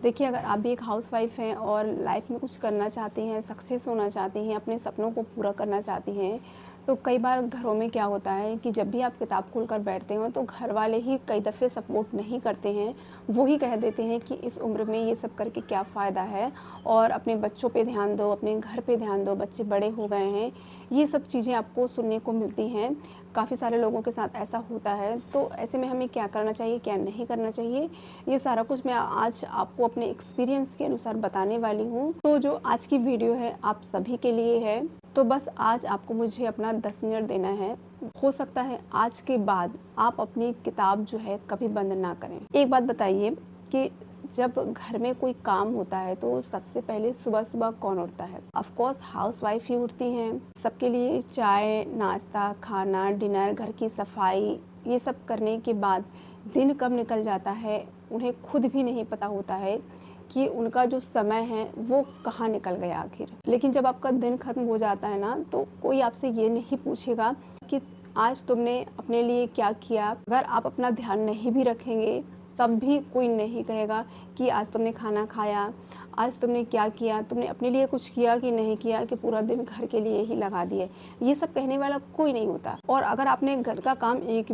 देखिए, अगर आप भी एक हाउसवाइफ़ हैं और लाइफ़ में कुछ करना चाहती हैं, सक्सेस होना चाहती हैं, अपने सपनों को पूरा करना चाहती हैं, तो कई बार घरों में क्या होता है कि जब भी आप किताब खोलकर बैठते हो, तो घर वाले ही कई दफ़े सपोर्ट नहीं करते हैं। वो ही कह देते हैं कि इस उम्र में ये सब करके क्या फ़ायदा है और अपने बच्चों पे ध्यान दो, अपने घर पे ध्यान दो, बच्चे बड़े हो गए हैं। ये सब चीज़ें आपको सुनने को मिलती हैं। काफ़ी सारे लोगों के साथ ऐसा होता है, तो ऐसे में हमें क्या करना चाहिए, क्या नहीं करना चाहिए, ये सारा कुछ मैं आज आपको अपने एक्सपीरियंस के अनुसार बताने वाली हूँ। तो जो आज की वीडियो है आप सभी के लिए है, तो बस आज आपको मुझे अपना 10 मिनट देना है। हो सकता है आज के बाद आप अपनी किताब जो है कभी बंद ना करें। एक बात बताइए कि जब घर में कोई काम होता है तो सबसे पहले सुबह-सुबह कौन उठता है? ऑफ कोर्स हाउसवाइफ ही उठती हैं। सबके लिए चाय, नाश्ता, खाना, डिनर, घर की सफाई ये सब करने के बाद दिन कब निकल जाता है उन्हें खुद भी नहीं पता होता है कि उनका जो समय है वो कहाँ निकल गया आखिर। लेकिन जब आपका दिन ख़त्म हो जाता है ना, तो कोई आपसे ये नहीं पूछेगा कि आज तुमने अपने लिए क्या किया। अगर आप अपना ध्यान नहीं भी रखेंगे तब भी कोई नहीं कहेगा कि आज तुमने खाना खाया, आज तुमने क्या किया, तुमने अपने लिए कुछ किया कि नहीं किया, कि पूरा दिन घर के लिए ही लगा दिए। ये सब कहने वाला कोई नहीं होता। और अगर आपने घर का काम एक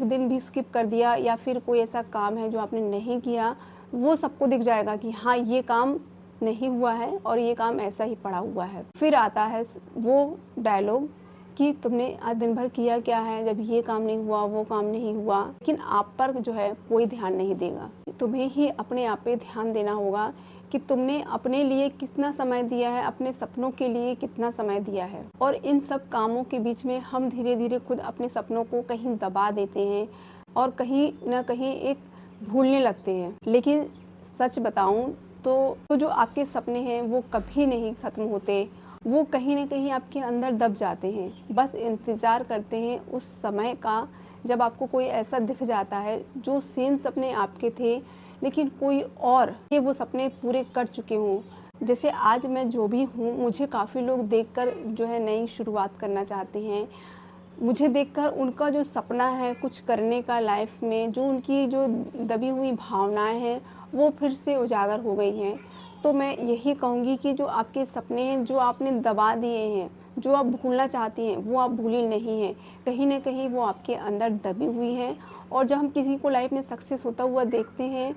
दिन भी स्किप कर दिया या फिर कोई ऐसा काम है जो आपने नहीं किया, वो सबको दिख जाएगा कि हाँ, ये काम नहीं हुआ है और ये काम ऐसा ही पड़ा हुआ है। फिर आता है वो डायलॉग कि तुमने आज दिन भर किया क्या है, जब ये काम नहीं हुआ, वो काम नहीं हुआ। लेकिन आप पर जो है कोई ध्यान नहीं देगा। तुम्हें ही अपने आप पे ध्यान देना होगा कि तुमने अपने लिए कितना समय दिया है, अपने सपनों के लिए कितना समय दिया है। और इन सब कामों के बीच में हम धीरे-धीरे खुद अपने सपनों को कहीं दबा देते हैं और कहीं न कहीं एक भूलने लगते हैं। लेकिन सच बताऊँ तो जो आपके सपने हैं वो कभी नहीं ख़त्म होते। वो कहीं न कहीं आपके अंदर दब जाते हैं। बस इंतज़ार करते हैं उस समय का जब आपको कोई ऐसा दिख जाता है जो सेम सपने आपके थे, लेकिन कोई और ये वो सपने पूरे कर चुके हों। जैसे आज मैं जो भी हूँ, मुझे काफ़ी लोग देखकर जो है नई शुरुआत करना चाहते हैं। मुझे देखकर उनका जो सपना है कुछ करने का लाइफ में, जो उनकी जो दबी हुई भावनाएँ हैं, वो फिर से उजागर हो गई हैं। तो मैं यही कहूँगी कि जो आपके सपने हैं, जो आपने दबा दिए हैं, जो आप भूलना चाहती हैं, वो आप भूली नहीं हैं। कहीं न कहीं वो आपके अंदर दबी हुई हैं और जब हम किसी को लाइफ में सक्सेस होता हुआ देखते हैं,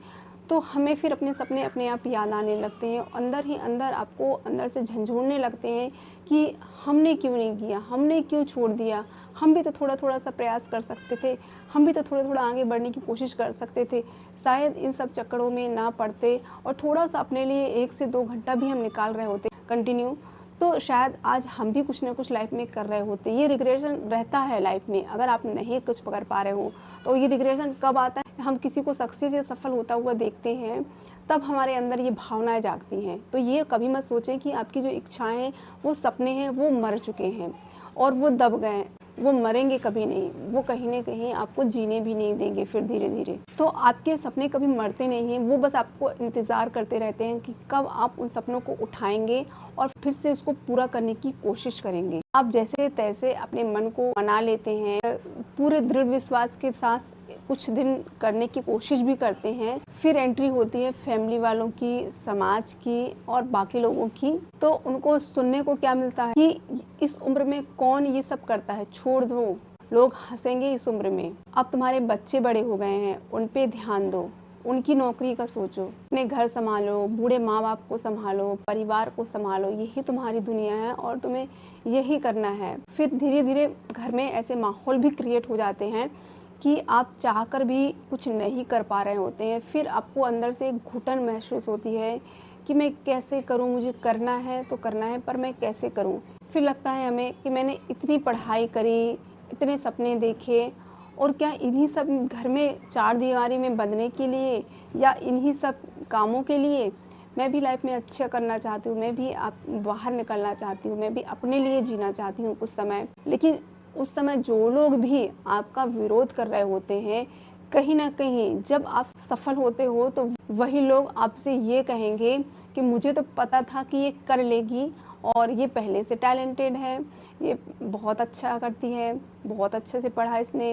तो हमें फिर अपने सपने अपने आप याद आने लगते हैं। अंदर ही अंदर आपको अंदर से झंझोड़ने लगते हैं कि हमने क्यों नहीं किया, हमने क्यों छोड़ दिया, हम भी तो थोड़ा-थोड़ा सा प्रयास कर सकते थे, हम भी तो थोड़ा-थोड़ा आगे बढ़ने की कोशिश कर सकते थे। शायद इन सब चक्करों में ना पड़ते और थोड़ा-सा अपने लिए 1 से 2 घंटा भी हम निकाल रहे होते कंटिन्यू, तो शायद आज हम भी कुछ ना कुछ लाइफ में कर रहे होते। ये रिग्रेशन रहता है लाइफ में, अगर आप नहीं कुछ कर पा रहे हो, तो ये रिग्रेशन कब आता है, हम किसी को सक्सेस या सफल होता हुआ देखते हैं, तब हमारे अंदर ये भावनाएँ जागती हैं। तो ये कभी मत सोचें कि आपकी जो इच्छाएँ हैं, वो सपने हैं, वो मर चुके हैं और वो दब गए हैं। वो मरेंगे कभी नहीं, वो कहीं न कहीं आपको जीने भी नहीं देंगे फिर धीरे-धीरे। तो आपके सपने कभी मरते नहीं हैं, वो बस आपको इंतज़ार करते रहते हैं कि कब आप उन सपनों को उठाएँगे और फिर से उसको पूरा करने की कोशिश करेंगे। आप जैसे-तैसे अपने मन को मना लेते हैं, पूरे दृढ़ विश्वास के साथ कुछ दिन करने की कोशिश भी करते हैं, फिर एंट्री होती है फैमिली वालों की, समाज की और बाकी लोगों की। तो उनको सुनने को क्या मिलता है कि इस उम्र में कौन ये सब करता है, छोड़ दो, लोग हँसेंगे इस उम्र में। अब तुम्हारे बच्चे बड़े हो गए हैं, उन पे ध्यान दो, उनकी नौकरी का सोचो, अपने घर सँभालो, बूढ़े माँ-बाप को सँभालो, परिवार को सँभालो, यही तुम्हारी दुनिया है और तुम्हें यही करना है। फिर धीरे-धीरे घर में ऐसे माहौल भी क्रिएट हो जाते हैं कि आप चाहकर भी कुछ नहीं कर पा रहे होते हैं। फिर आपको अंदर से एक घुटन महसूस होती है कि मैं कैसे करूं, मुझे करना है तो करना है, पर मैं कैसे करूं। फिर लगता है हमें कि मैंने इतनी पढ़ाई करी, इतने सपने देखे और क्या इन्हीं सब घर में चारदीवारी में बंधने के लिए या इन्हीं सब कामों के लिए मैं भी लाइफ में अच्छा करना चाहती हूँ, मैं भी बाहर निकलना चाहती हूँ, मैं भी अपने लिए जीना चाहती हूँ कुछ समय। लेकिन उस समय जो लोग भी आपका विरोध कर रहे होते हैं, कहीं न कहीं जब आप सफल होते हो तो वही लोग आपसे ये कहेंगे कि मुझे तो पता था कि ये कर लेगी और ये पहले से टैलेंटेड है, ये बहुत अच्छा करती है, बहुत अच्छे से पढ़ा इसने।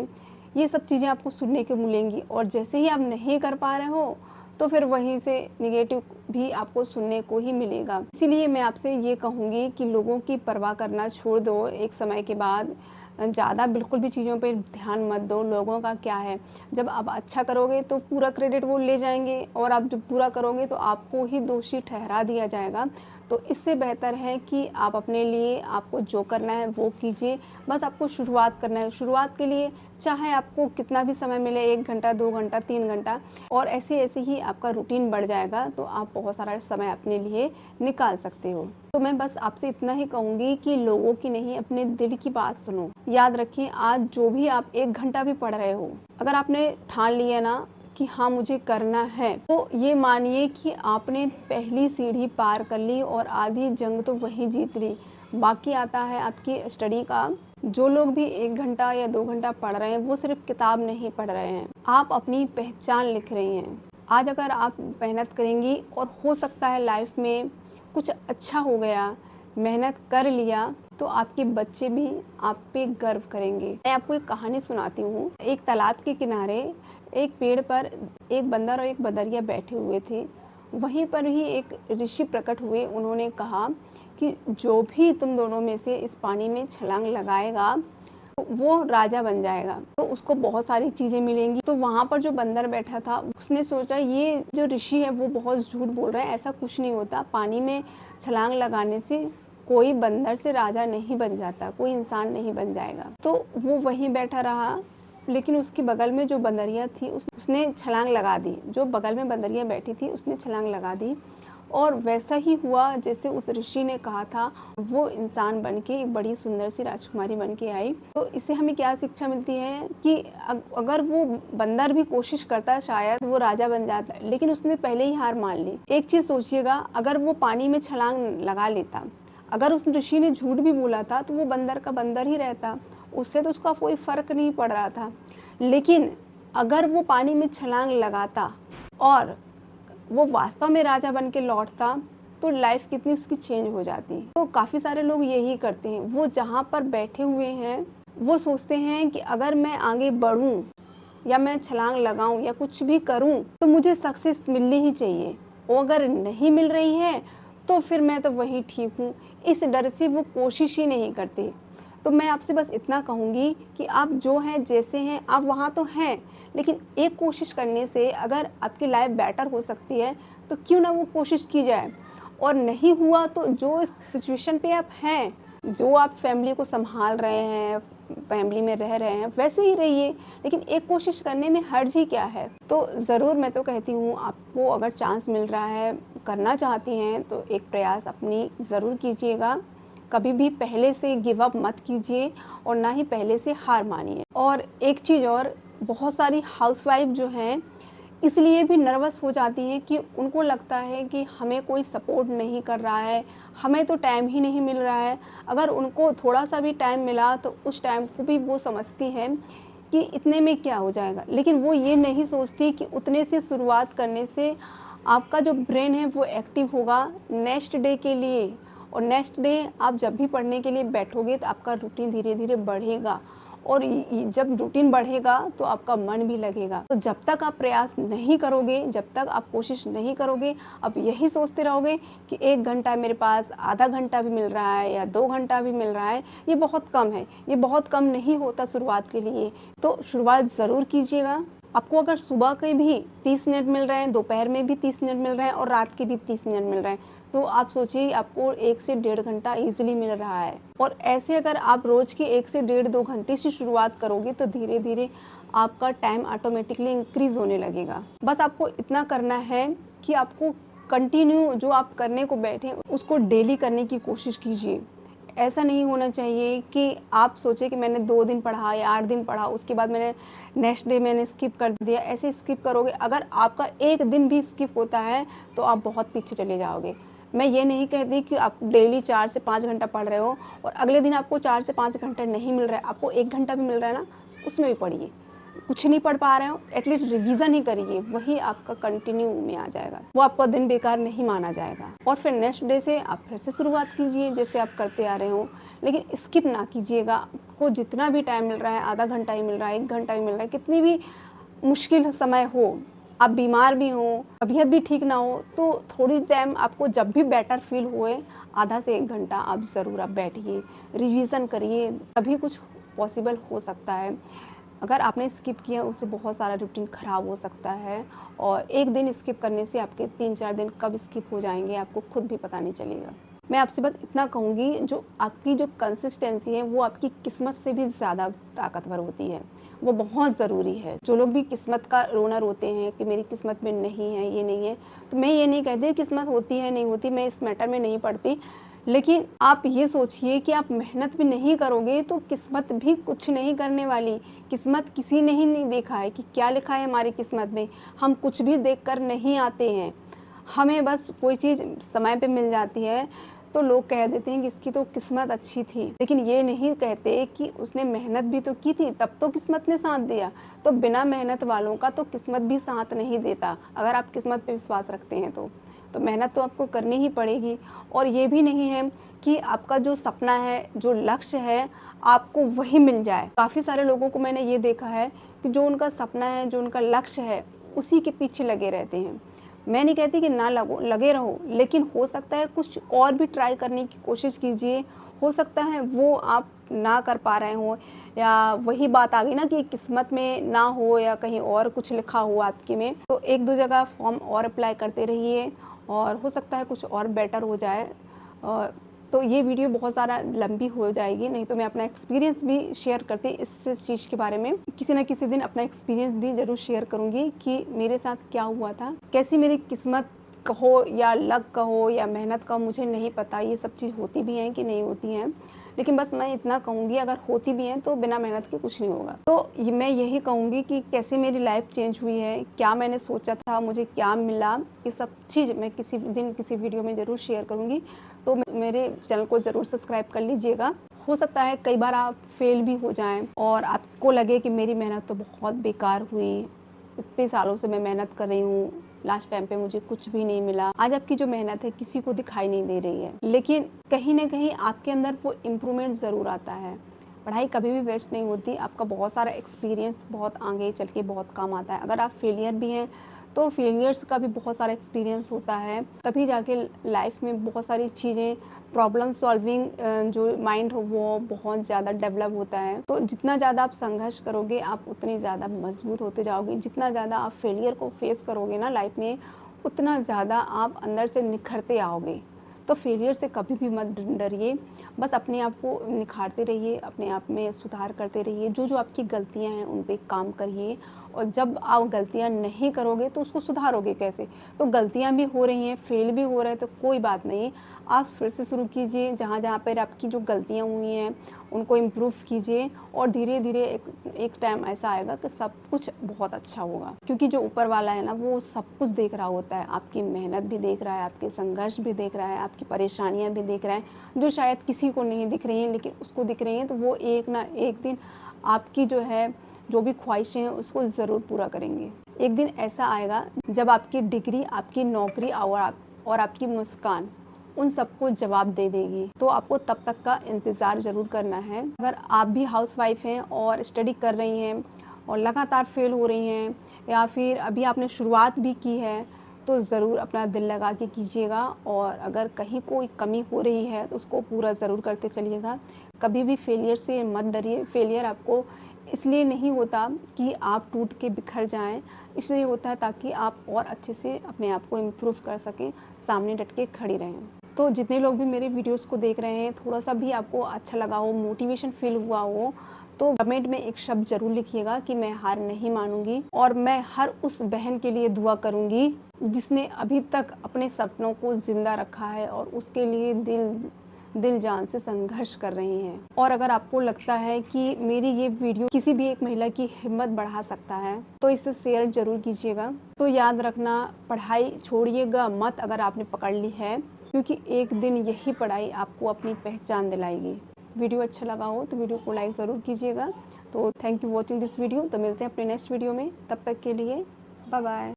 ये सब चीज़ें आपको सुनने को मिलेंगी और जैसे ही आप नहीं कर पा रहे हो, तो फिर वहीं से नेगेटिव भी आपको सुनने को ही मिलेगा। इसीलिए मैं आपसे ये कहूँगी कि लोगों की परवाह करना छोड़ दो एक समय के बाद। ज़्यादा बिल्कुल भी चीज़ों पे ध्यान मत दो, लोगों का क्या है। जब आप अच्छा करोगे तो पूरा क्रेडिट वो ले जाएँगे, और आप जब बुरा करोगे तो आपको ही दोषी ठहरा दिया जाएगा। तो इससे बेहतर है कि आप अपने लिए आपको जो करना है वो कीजिए। बस आपको शुरुआत करना है। शुरुआत के लिए चाहे आपको कितना भी समय मिले, 1 घंटा, 2 घंटा, 3 घंटा, और ऐसे-ऐसे ही आपका रूटीन बढ़ जाएगा, तो आप बहुत सारा समय अपने लिए निकाल सकते हो। तो मैं बस आपसे इतना ही कहूँगी कि लोगों की नहीं, अपने दिल की बात सुनो। याद रखिए, आज जो भी आप 1 घंटा भी पढ़ रहे हो, अगर आपने ठान लिया ना कि हाँ मुझे करना है, तो ये मानिए कि आपने पहली सीढ़ी पार कर ली और आधी जंग तो वहीं जीत ली। बाकी आता है आपकी स्टडी का। जो लोग भी 1 घंटा या 2 घंटा पढ़ रहे हैं, वो सिर्फ किताब नहीं पढ़ रहे हैं, आप अपनी पहचान लिख रही हैं। आज अगर आप मेहनत करेंगी और हो सकता है लाइफ में कुछ अच्छा हो गया, मेहनत कर लिया, तो आपके बच्चे भी आप पे गर्व करेंगे। मैं आपको एक कहानी सुनाती हूँ। एक तालाब के किनारे एक पेड़ पर एक बंदर और एक बदरिया बैठे हुए थे। वहीं पर ही एक ऋषि प्रकट हुए। उन्होंने कहा कि जो भी तुम दोनों में से इस पानी में छलांग लगाएगा, तो वो राजा बन जाएगा, तो उसको बहुत सारी चीज़ें मिलेंगी। तो वहाँ पर जो बंदर बैठा था, उसने सोचा ये जो ऋषि है वो बहुत झूठ बोल रहा है, ऐसा कुछ नहीं होता। पानी में छलांग लगाने से कोई बंदर से राजा नहीं बन जाता, कोई इंसान नहीं बन जाएगा। तो वो वहीं बैठा रहा, लेकिन उसके बगल में जो बंदरिया थी उसने छलांग लगा दी। जो बगल में बंदरिया बैठी थी उसने छलांग लगा दी, और वैसा ही हुआ जैसे उस ऋषि ने कहा था। वो इंसान बन के एक बड़ी सुंदर सी राजकुमारी बन के आई। तो इससे हमें क्या शिक्षा मिलती है कि अगर वो बंदर भी कोशिश करता शायद वो राजा बन जाता, लेकिन उसने पहले ही हार मान ली। एक चीज़ सोचिएगा, अगर वो पानी में छलांग लगा लेता, अगर उस ऋषि ने झूठ भी बोला था, तो वो बंदर का बंदर ही रहता, उससे तो उसका कोई फ़र्क नहीं पड़ रहा था। लेकिन अगर वो पानी में छलांग लगाता और वो वास्तव में राजा बन के लौटता, तो लाइफ कितनी उसकी चेंज हो जाती। तो काफ़ी सारे लोग यही करते हैं, वो जहाँ पर बैठे हुए हैं वो सोचते हैं कि अगर मैं आगे बढ़ूँ या मैं छलांग लगाऊँ या कुछ भी करूँ, तो मुझे सक्सेस मिलनी ही चाहिए, वो अगर नहीं मिल रही है तो फिर मैं तो वही ठीक हूँ। इस डर से वो कोशिश ही नहीं करते। तो मैं आपसे बस इतना कहूँगी कि आप जो हैं, जैसे हैं, आप वहाँ तो हैं, लेकिन एक कोशिश करने से अगर आपकी लाइफ बेटर हो सकती है, तो क्यों ना वो कोशिश की जाए। और नहीं हुआ तो जो इस सिचुएशन पे आप हैं, जो आप फैमिली को संभाल रहे हैं, फैमिली में रह रहे हैं, वैसे ही रहिए, लेकिन एक कोशिश करने में हर्ज ही क्या है। तो ज़रूर मैं तो कहती हूँ, आपको अगर चांस मिल रहा है, करना चाहती हैं, तो एक प्रयास अपनी ज़रूर कीजिएगा। कभी भी पहले से गिव अप मत कीजिए और ना ही पहले से हार मानिए। और एक चीज़ और, बहुत सारी हाउसवाइफ जो हैं इसलिए भी नर्वस हो जाती हैं कि उनको लगता है कि हमें कोई सपोर्ट नहीं कर रहा है, हमें तो टाइम ही नहीं मिल रहा है। अगर उनको थोड़ा सा भी टाइम मिला तो उस टाइम को भी वो समझती हैं कि इतने में क्या हो जाएगा, लेकिन वो ये नहीं सोचती कि उतने से शुरुआत करने से आपका जो ब्रेन है वो एक्टिव होगा नेक्स्ट डे के लिए। और नेक्स्ट डे आप जब भी पढ़ने के लिए बैठोगे तो आपका रूटीन धीरे धीरे बढ़ेगा, और जब रूटीन बढ़ेगा तो आपका मन भी लगेगा। तो जब तक आप प्रयास नहीं करोगे, जब तक आप कोशिश नहीं करोगे, आप यही सोचते रहोगे कि 1 घंटा मेरे पास, आधा घंटा भी मिल रहा है या 2 घंटा भी मिल रहा है, ये बहुत कम है। ये बहुत कम नहीं होता शुरुआत के लिए। तो शुरुआत ज़रूर कीजिएगा। आपको अगर सुबह के भी 30 मिनट मिल रहे हैं, दोपहर में भी 30 मिनट मिल रहे हैं और रात के भी 30 मिनट मिल रहे हैं, तो आप सोचिए आपको 1 से 1.5 घंटा ईजिली मिल रहा है। और ऐसे अगर आप रोज़ के 1 से 1.5-2 घंटे से शुरुआत करोगे, तो धीरे धीरे आपका टाइम ऑटोमेटिकली इंक्रीज़ होने लगेगा। बस आपको इतना करना है कि आपको कंटिन्यू जो आप करने को बैठे उसको डेली करने की कोशिश कीजिए। ऐसा नहीं होना चाहिए कि आप सोचें कि मैंने 2 दिन पढ़ा या 8 दिन पढ़ा, उसके बाद मैंने नेक्स्ट डे मैंने स्किप कर दिया। ऐसे स्किप करोगे, अगर आपका 1 दिन भी स्किप होता है तो आप बहुत पीछे चले जाओगे। मैं ये नहीं कहती कि आप डेली 4 से 5 घंटा पढ़ रहे हो और अगले दिन आपको 4 से 5 घंटा नहीं मिल रहा है, आपको 1 घंटा भी मिल रहा है ना, उसमें भी पढ़िए। कुछ नहीं पढ़ पा रहे हो, एटलीस्ट रिवीजन ही करिए, वही आपका कंटिन्यू में आ जाएगा, वो आपका दिन बेकार नहीं माना जाएगा। और फिर नेक्स्ट डे से आप फिर से शुरुआत कीजिए जैसे आप करते आ रहे हो, लेकिन स्किप ना कीजिएगा। आपको जितना भी टाइम मिल रहा है, आधा घंटा ही मिल रहा है, 1 घंटा ही मिल रहा है, कितनी भी मुश्किल समय हो, आप बीमार भी हों, तबीयत भी ठीक ना हो, तो थोड़ी टाइम आपको जब भी बेटर फील हुए, आधा से 1 घंटा आप ज़रूर आप बैठिए, रिवीज़न करिए, तभी कुछ पॉसिबल हो सकता है। अगर आपने स्किप किया, उससे बहुत सारा रूटीन ख़राब हो सकता है और 1 दिन स्किप करने से आपके 3-4 दिन कब स्किप हो जाएँगे, आपको खुद भी पता नहीं चलेगा। मैं आपसे बस इतना कहूँगी, जो आपकी जो कंसिस्टेंसी है, वो आपकी किस्मत से भी ज़्यादा ताकतवर होती है। वो बहुत ज़रूरी है। जो लोग भी किस्मत का रोना रोते हैं कि मेरी किस्मत में नहीं है, ये नहीं है, तो मैं ये नहीं कहती किस्मत होती है, नहीं होती, मैं इस मैटर में नहीं पड़ती। लेकिन आप ये सोचिए कि आप मेहनत भी नहीं करोगे तो किस्मत भी कुछ नहीं करने वाली। किस्मत किसी ने ही नहीं देखा है कि क्या लिखा है हमारी किस्मत में। हम कुछ भी देखकर नहीं आते हैं। हमें बस कोई चीज़ समय पे मिल जाती है तो लोग कह देते हैं कि इसकी तो किस्मत अच्छी थी, लेकिन ये नहीं कहते कि उसने मेहनत भी तो की थी, तब तो किस्मत ने साथ दिया। तो बिना मेहनत वालों का तो किस्मत भी साथ नहीं देता, अगर आप किस्मत पे विश्वास रखते हैं तो मेहनत तो आपको करनी ही पड़ेगी। और ये भी नहीं है कि आपका जो सपना है, जो लक्ष्य है, आपको वही मिल जाए। काफ़ी सारे लोगों को मैंने ये देखा है कि जो उनका सपना है, जो उनका लक्ष्य है, उसी के पीछे लगे रहते हैं। मैं नहीं कहती कि ना लगे रहो, लेकिन हो सकता है कुछ और भी ट्राई करने की कोशिश कीजिए। हो सकता है वो आप ना कर पा रहे हों, या वही बात आ गई ना कि किस्मत में ना हो या कहीं और कुछ लिखा हो आपके में, तो 1-2 जगह फॉर्म और अप्लाई करते रहिए और हो सकता है कुछ और बेटर हो जाए। तो ये वीडियो बहुत ज़्यादा लंबी हो जाएगी, नहीं तो मैं अपना एक्सपीरियंस भी शेयर करती इस चीज़ के बारे में। किसी न किसी दिन अपना एक्सपीरियंस भी ज़रूर शेयर करूँगी कि मेरे साथ क्या हुआ था, कैसी मेरी किस्मत कहो या लक कहो या मेहनत कहो, मुझे नहीं पता ये सब चीज़ होती भी हैं कि नहीं होती हैं। लेकिन बस मैं इतना कहूँगी, अगर होती भी हैं तो बिना मेहनत के कुछ नहीं होगा। तो मैं यही कहूँगी कि कैसे मेरी लाइफ चेंज हुई है, क्या मैंने सोचा था, मुझे क्या मिला, ये सब चीज़ मैं किसी दिन किसी वीडियो में ज़रूर शेयर करूँगी। तो मेरे चैनल को ज़रूर सब्सक्राइब कर लीजिएगा। हो सकता है कई बार आप फेल भी हो जाएँ और आपको लगे कि मेरी मेहनत तो बहुत बेकार हुई, इतने सालों से मैं मेहनत कर रही हूँ, लास्ट टाइम पे मुझे कुछ भी नहीं मिला। आज आपकी जो मेहनत है किसी को दिखाई नहीं दे रही है, लेकिन कहीं न कहीं आपके अंदर वो इम्प्रूवमेंट ज़रूर आता है। पढ़ाई कभी भी वेस्ट नहीं होती, आपका बहुत सारा एक्सपीरियंस बहुत आगे चल के बहुत काम आता है। अगर आप फेलियर भी हैं तो फेलियर्स का भी बहुत सारा एक्सपीरियंस होता है, तभी जाके लाइफ में बहुत सारी चीज़ें, प्रॉब्लम सॉल्विंग जो माइंड हो वो बहुत ज़्यादा डेवलप होता है। तो जितना ज़्यादा आप संघर्ष करोगे, आप उतनी ज़्यादा मजबूत होते जाओगे। जितना ज़्यादा आप फेलियर को फेस करोगे ना लाइफ में, उतना ज़्यादा आप अंदर से निखरते आओगे। तो फेलियर से कभी भी मत डरिए, बस अपने आप को निखारते रहिए, अपने आप में सुधार करते रहिए। जो आपकी गलतियाँ हैं उन पे काम करिए, और जब आप गलतियाँ नहीं करोगे तो उसको सुधारोगे कैसे? तो गलतियाँ भी हो रही हैं, फेल भी हो रहे हैं, तो कोई बात नहीं, आप फिर से शुरू कीजिए। जहाँ पर आपकी जो गलतियाँ हुई हैं उनको इम्प्रूव कीजिए, और धीरे-धीरे एक टाइम ऐसा आएगा कि सब कुछ बहुत अच्छा होगा। क्योंकि जो ऊपर वाला है ना, वो सब कुछ देख रहा होता है, आपकी मेहनत भी देख रहा है, आपके संघर्ष भी देख रहा है, आपकी परेशानियाँ भी देख रहा है, जो शायद किसी को नहीं दिख रही हैं लेकिन उसको दिख रही हैं। तो वो एक ना एक दिन आपकी जो भी ख्वाहिशें हैं उसको ज़रूर पूरा करेंगे। एक दिन ऐसा आएगा जब आपकी डिग्री, आपकी नौकरी और आपकी मुस्कान उन सबको जवाब दे देगी। तो आपको तब तक का इंतज़ार ज़रूर करना है। अगर आप भी हाउसवाइफ हैं और स्टडी कर रही हैं और लगातार फेल हो रही हैं, या फिर अभी आपने शुरुआत भी की है, तो ज़रूर अपना दिल लगा के कीजिएगा। और अगर कहीं कोई कमी हो रही है तो उसको पूरा ज़रूर करते चलिएगा। कभी भी फेलियर से मत डरिए। फेलियर आपको इसलिए नहीं होता कि आप टूट के बिखर जाएं, इसलिए होता है ताकि आप और अच्छे से अपने आप को इम्प्रूव कर सकें, सामने डट के खड़ी रहें। तो जितने लोग भी मेरे वीडियोस को देख रहे हैं, थोड़ा सा भी आपको अच्छा लगा हो, मोटिवेशन फील हुआ हो, तो कमेंट में एक शब्द ज़रूर लिखिएगा कि मैं हार नहीं मानूंगी। और मैं हर उस बहन के लिए दुआ करूंगी जिसने अभी तक अपने सपनों को ज़िंदा रखा है और उसके लिए दिल जान से संघर्ष कर रही हैं। और अगर आपको लगता है कि मेरी ये वीडियो किसी भी एक महिला की हिम्मत बढ़ा सकता है, तो इसे शेयर जरूर कीजिएगा। तो याद रखना, पढ़ाई छोड़िएगा मत अगर आपने पकड़ ली है, क्योंकि एक दिन यही पढ़ाई आपको अपनी पहचान दिलाएगी। वीडियो अच्छा लगा हो तो वीडियो को लाइक ज़रूर कीजिएगा। तो thank you watching this video. तो मिलते हैं अपने नेक्स्ट वीडियो में, तब तक के लिए बाय बाय।